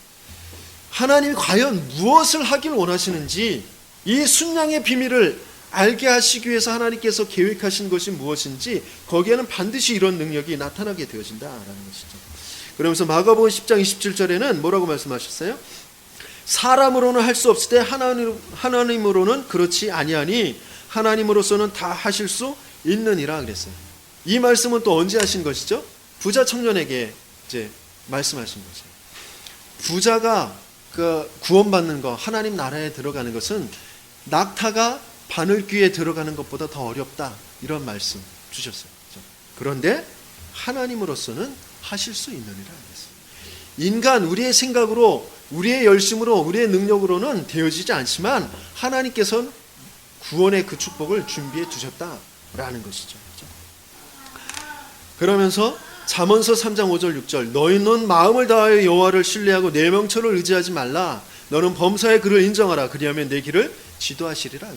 하나님이 과연 무엇을 하길 원하시는지 이 순양의 비밀을 알게 하시기 위해서 하나님께서 계획하신 것이 무엇인지 거기에는 반드시 이런 능력이 나타나게 되어진다라는 것이죠. 그러면서 마가복음 10장 27절에는 뭐라고 말씀하셨어요? 사람으로는 할 수 없을 때 하나님으로는 그렇지 아니하니 하나님으로서는 다 하실 수 있느니라 그랬어요. 이 말씀은 또 언제 하신 것이죠? 부자 청년에게 이제 말씀하신 거죠. 부자가 그 구원받는 것, 하나님 나라에 들어가는 것은 낙타가 바늘귀에 들어가는 것보다 더 어렵다. 이런 말씀 주셨어요. 그런데 하나님으로서는 하실 수 있느니라 그랬어요. 인간, 우리의 생각으로, 우리의 열심으로, 우리의 능력으로는 되어지지 않지만 하나님께서는 구원의 그 축복을 준비해 두셨다라는 것이죠. 그러면서 잠언서 3장 5절 6절 너희는 마음을 다하여 여호와를 신뢰하고 내 명철을 의지하지 말라. 너는 범사의 그를 인정하라. 그리하면 내 길을 지도하시리라.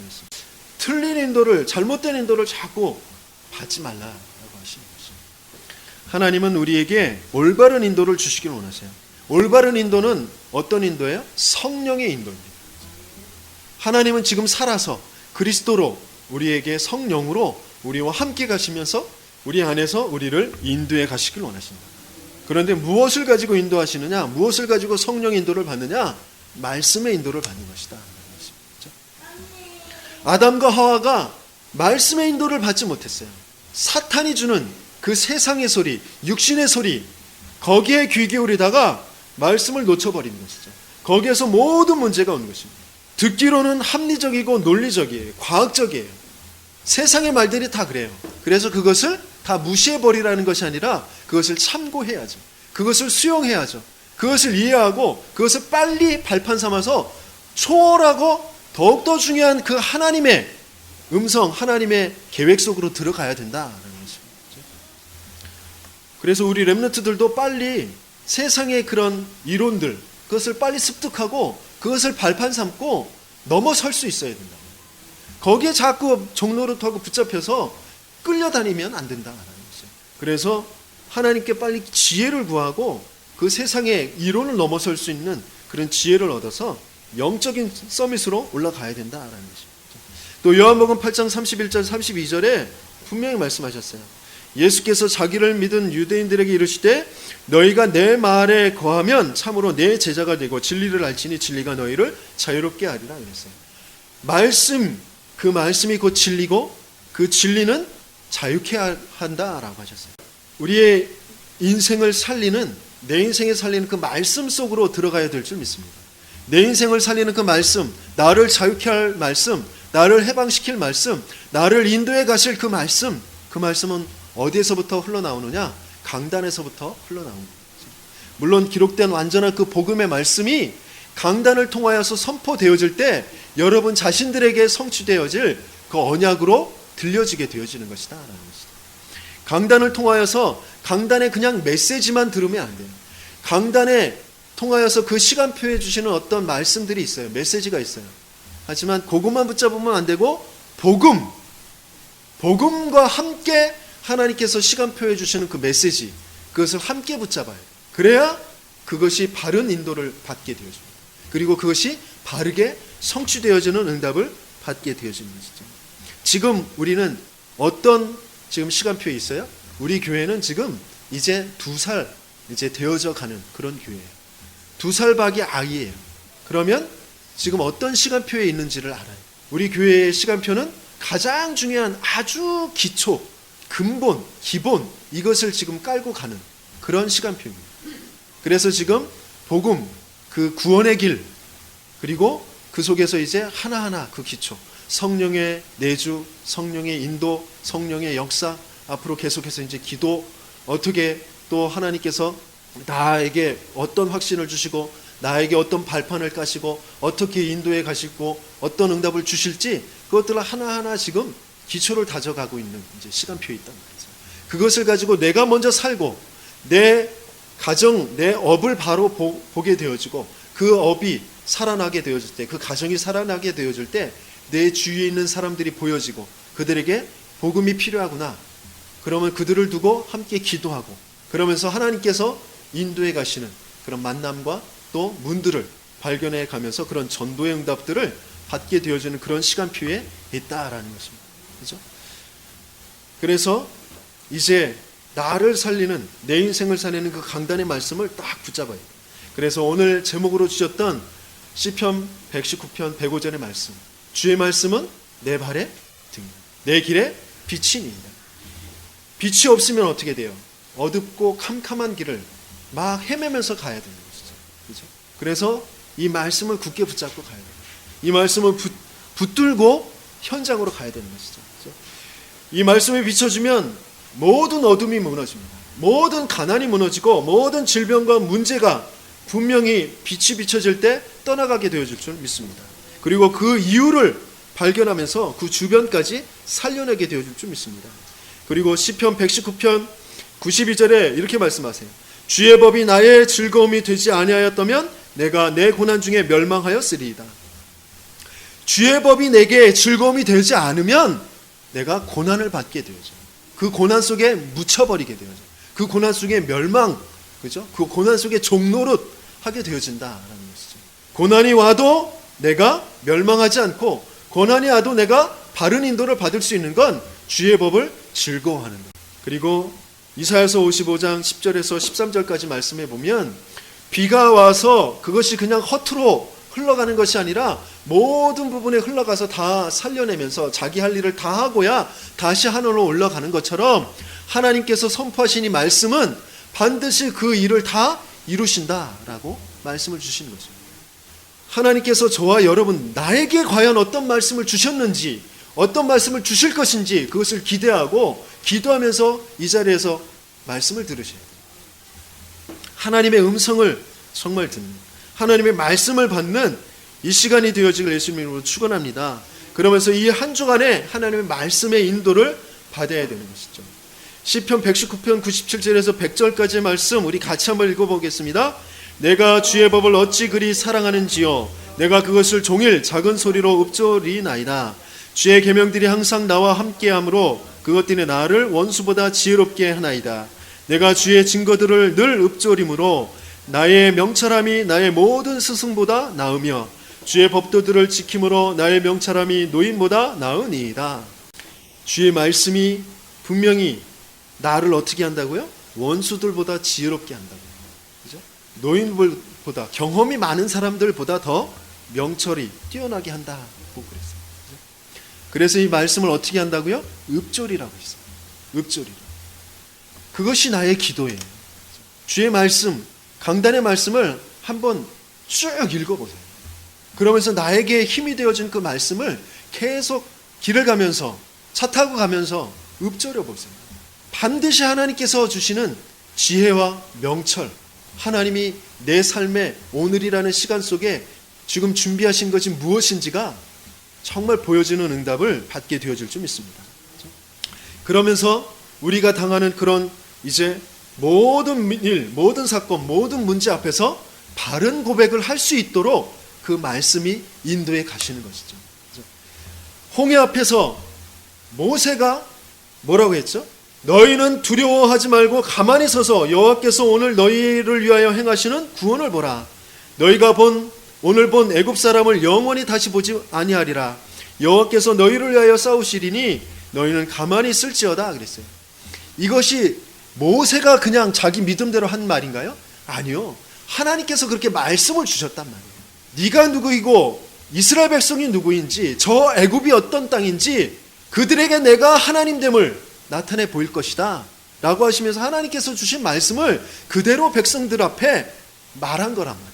틀린 인도를, 잘못된 인도를 자꾸 받지 말라라고 하시는 것입니다. 하나님은 우리에게 올바른 인도를 주시길 원하세요. 올바른 인도는 어떤 인도예요? 성령의 인도입니다. 하나님은 지금 살아서 그리스도로 우리에게 성령으로 우리와 함께 가시면서 우리 안에서 우리를 인도해 가시길 원하신다. 그런데 무엇을 가지고 인도하시느냐? 무엇을 가지고 성령 인도를 받느냐? 말씀의 인도를 받는 것이다. 아담과 하와가 말씀의 인도를 받지 못했어요. 사탄이 주는 그 세상의 소리, 육신의 소리, 거기에 귀 기울이다가 말씀을 놓쳐버리는 것이죠. 거기에서 모든 문제가 오는 것입니다. 듣기로는 합리적이고 논리적이에요. 과학적이에요. 세상의 말들이 다 그래요. 그래서 그것을 다 무시해버리라는 것이 아니라 그것을 참고해야죠. 그것을 수용해야죠. 그것을 이해하고 그것을 빨리 발판 삼아서 초월하고 더욱더 중요한 그 하나님의 음성, 하나님의 계획 속으로 들어가야 된다라는 것입니다. 그래서 우리 렘넌트들도 빨리 세상의 그런 이론들, 그것을 빨리 습득하고 그것을 발판 삼고 넘어설 수 있어야 된다. 거기에 자꾸 종노릇하고 붙잡혀서 끌려다니면 안 된다라는 것이죠. 그래서 하나님께 빨리 지혜를 구하고 그 세상의 이론을 넘어설 수 있는 그런 지혜를 얻어서 영적인 서밋으로 올라가야 된다라는 것입니다. 또 요한복음 8장 31절 32절에 분명히 말씀하셨어요. 예수께서 자기를 믿은 유대인들에게 이르시되 너희가 내 말에 거하면 참으로 내 제자가 되고 진리를 알지니 진리가 너희를 자유롭게 하리라 이랬어요. 말씀, 그 말씀이 곧 진리고 그 진리는 자유케 한다라고 하셨어요. 우리의 인생을 살리는, 내 인생에 살리는 그 말씀 속으로 들어가야 될 줄 믿습니다. 내 인생을 살리는 그 말씀, 나를 자유케 할 말씀, 나를 해방시킬 말씀, 나를 인도해 가실 그 말씀은 어디에서부터 흘러나오느냐? 강단에서부터 흘러나오는 거죠. 물론 기록된 완전한 그 복음의 말씀이 강단을 통하여서 선포되어질 때 여러분 자신들에게 성취되어질 그 언약으로 들려지게 되어지는 것이다 라는 것이다. 강단을 통하여서 강단에 그냥 메시지만 들으면 안 돼요. 강단에 통하여서 그 시간표에 주시는 어떤 말씀들이 있어요. 메시지가 있어요. 하지만 그것만 붙잡으면 안 되고 복음과 함께 하나님께서 시간표에 주시는 그 메시지, 그것을 함께 붙잡아야 돼요. 그래야 그것이 바른 인도를 받게 되어집니다. 그리고 그것이 바르게 성취되어지는 응답을 받게 되어지는 것이죠. 지금 우리는 어떤 지금 시간표에 있어요? 우리 교회는 지금 이제 2살 이제 되어져 가는 그런 교회예요. 2살 박이 아이예요. 그러면 지금 어떤 시간표에 있는지를 알아요. 우리 교회의 시간표는 가장 중요한 아주 기초, 근본, 기본 이것을 지금 깔고 가는 그런 시간표입니다. 그래서 지금 복음, 그 구원의 길, 그리고 그 속에서 이제 하나하나 그 기초, 성령의 내주, 성령의 인도, 성령의 역사, 앞으로 계속해서 이제 기도, 어떻게 또 하나님께서 나에게 어떤 확신을 주시고 나에게 어떤 발판을 까시고 어떻게 인도해 가시고 어떤 응답을 주실지 그것들을 하나하나 지금 기초를 다져가고 있는 이제 시간표에 있단 말이죠. 그것을 가지고 내가 먼저 살고 내 가정, 내 업을 바로 보게 되어지고 그 업이 살아나게 되어질 때, 그 가정이 살아나게 되어질 때 내 주위에 있는 사람들이 보여지고 그들에게 복음이 필요하구나. 그러면 그들을 두고 함께 기도하고 그러면서 하나님께서 인도해 가시는 그런 만남과 또 문들을 발견해 가면서 그런 전도의 응답들을 받게 되어지는 그런 시간표에 있다라는 것입니다. 그렇죠? 그래서 이제 나를 살리는, 내 인생을 살리는 그 강단의 말씀을 딱 붙잡아야 돼요. 그래서 오늘 제목으로 주셨던 시편 119편 105절의 말씀, 주의 말씀은 내 발의 등이다, 내 길에 빛이니이다. 빛이 없으면 어떻게 돼요? 어둡고 캄캄한 길을 막 헤매면서 가야 되는 것이죠. 그렇죠? 그래서 이 말씀을 굳게 붙잡고 가야 돼요. 이 말씀을 붙들고 현장으로 가야 되는 것이죠. 그렇죠? 이 말씀이 비춰주면 모든 어둠이 무너집니다. 모든 가난이 무너지고 모든 질병과 문제가 분명히 빛이 비춰질 때 떠나가게 되어질 줄 믿습니다. 그리고 그 이유를 발견하면서 그 주변까지 살려내게 되어질 줄 믿습니다. 그리고 시편 119편 92절에 이렇게 말씀하세요. 주의 법이 나의 즐거움이 되지 아니하였다면 내가 내 고난 중에 멸망하였으리이다. 주의 법이 내게 즐거움이 되지 않으면 내가 고난을 받게 되어져. 그 고난 속에 묻혀버리게 되어져. 그 고난 속에 멸망, 그죠? 그 고난 속에 종노릇 하게 되어진다라는 것이죠. 고난이 와도 내가 멸망하지 않고 고난이 와도 내가 바른 인도를 받을 수 있는 건 주의 법을 즐거워하는 것. 그리고 이사야서 55장 10절에서 13절까지 말씀해 보면 비가 와서 그것이 그냥 허투루 흘러가는 것이 아니라 모든 부분에 흘러가서 다 살려내면서 자기 할 일을 다 하고야 다시 하늘로 올라가는 것처럼 하나님께서 선포하신 이 말씀은 반드시 그 일을 다 이루신다라고 말씀을 주시는 거죠. 하나님께서 저와 여러분, 나에게 과연 어떤 말씀을 주셨는지, 어떤 말씀을 주실 것인지 그것을 기대하고 기도하면서 이 자리에서 말씀을 들으셔야 돼요. 하나님의 음성을 정말 듣는, 하나님의 말씀을 받는 이 시간이 되어지길 예수님 이름으로 축원합니다. 그러면서 이 한 주간에 하나님의 말씀의 인도를 받아야 되는 것이죠. 시편 119편 97절에서 100절까지의 말씀 우리 같이 한번 읽어보겠습니다. 내가 주의 법을 어찌 그리 사랑하는지요, 내가 그것을 종일 작은 소리로 읊조리나이다. 주의 계명들이 항상 나와 함께하므로 그것들이 나를 원수보다 지혜롭게 하나이다. 내가 주의 증거들을 늘 읊조림으로 나의 명철함이 나의 모든 스승보다 나으며 주의 법도들을 지킴으로 나의 명철함이 노인보다 나으니이다. 주의 말씀이 분명히 나를 어떻게 한다고요? 원수들보다 지혜롭게 한다고요. 그죠? 노인들보다, 경험이 많은 사람들보다 더 명철이 뛰어나게 한다고 그랬어요. 그죠? 그래서 이 말씀을 어떻게 한다고요? 읊조리라고 했어요. 읊조리라. 그것이 나의 기도예요. 주의 말씀, 강단의 말씀을 한번 쭉 읽어보세요. 그러면서 나에게 힘이 되어진 그 말씀을 계속 길을 가면서, 차 타고 가면서 읊조려 보세요. 반드시 하나님께서 주시는 지혜와 명철, 하나님이 내 삶의 오늘이라는 시간 속에 지금 준비하신 것이 무엇인지가 정말 보여지는 응답을 받게 되어질 줄 믿습니다. 그러면서 우리가 당하는 그런 이제 모든 일, 모든 사건, 모든 문제 앞에서 바른 고백을 할 수 있도록 그 말씀이 인도해 가시는 것이죠. 홍해 앞에서 모세가 뭐라고 했죠? 너희는 두려워하지 말고 가만히 서서 여호와께서 오늘 너희를 위하여 행하시는 구원을 보라. 너희가 오늘 본 애굽 사람을 영원히 다시 보지 아니하리라. 여호와께서 너희를 위하여 싸우시리니 너희는 가만히 있을지어다 그랬어요. 이것이 모세가 그냥 자기 믿음대로 한 말인가요? 아니요. 하나님께서 그렇게 말씀을 주셨단 말이에요. 네가 누구이고 이스라엘 백성이 누구인지, 저 애굽이 어떤 땅인지 그들에게 내가 하나님됨을 나타내 보일 것이다 라고 하시면서 하나님께서 주신 말씀을 그대로 백성들 앞에 말한 거란 말이에요.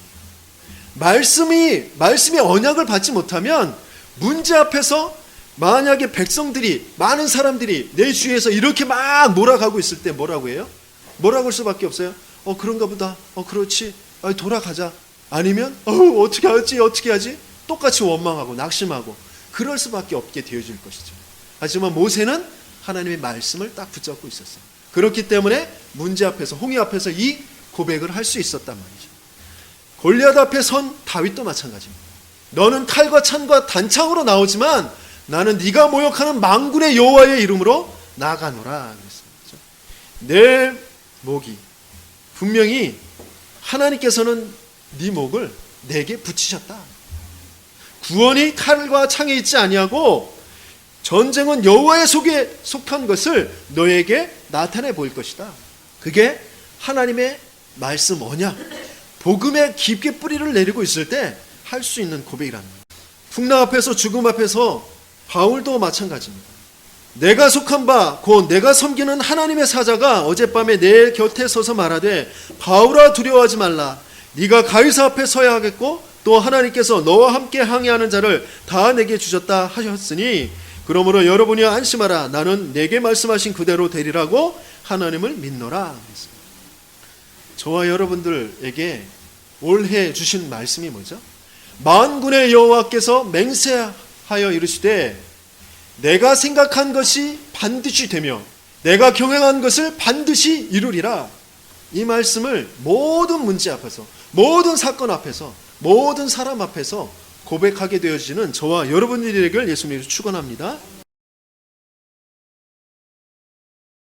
말씀의 언약을 받지 못하면 문제 앞에서 만약에 백성들이, 많은 사람들이 내 주위에서 이렇게 막 몰아가고 있을 때 뭐라고 해요? 뭐라고 할 수밖에 없어요. 그런가 보다. 그렇지. 돌아가자. 아니면 어떻게 하지? 똑같이 원망하고 낙심하고 그럴 수밖에 없게 되어질 것이죠. 하지만 모세는 하나님의 말씀을 딱 붙잡고 있었어요. 그렇기 때문에 문제 앞에서, 홍해 앞에서 이 고백을 할 수 있었단 말이죠. 골리앗 앞에 선 다윗도 마찬가지입니다. 너는 칼과 창과 단창으로 나오지만 나는 네가 모욕하는 만군의 여호와의 이름으로 나아가노라 그랬습니다. 내 목이 분명히 하나님께서는 네 목을 내게 붙이셨다. 구원이 칼과 창에 있지 아니하고 전쟁은 여호와의 속에 속한 것을 너에게 나타내 보일 것이다. 그게 하나님의 말씀 언약, 복음에 깊게 뿌리를 내리고 있을 때 할 수 있는 고백이라는 거예요. 풍랑 앞에서, 죽음 앞에서 바울도 마찬가지입니다. 내가 속한 바 곧 내가 섬기는 하나님의 사자가 어젯밤에 내 곁에 서서 말하되 바울아 두려워하지 말라. 네가 가이사 앞에 서야 하겠고 또 하나님께서 너와 함께 항해하는 자를 다 내게 주셨다 하셨으니 그러므로 여러분이 안심하라. 나는 내게 말씀하신 그대로 되리라고 하나님을 믿노라. 저와 여러분들에게 올해 주신 말씀이 뭐죠? 만군의 여호와께서 맹세하여 이르시되 내가 생각한 것이 반드시 되며 내가 경영한 것을 반드시 이루리라. 이 말씀을 모든 문제 앞에서, 모든 사건 앞에서, 모든 사람 앞에서 고백하게 되어지는 저와 여러분들에게 예수님이 축원합니다.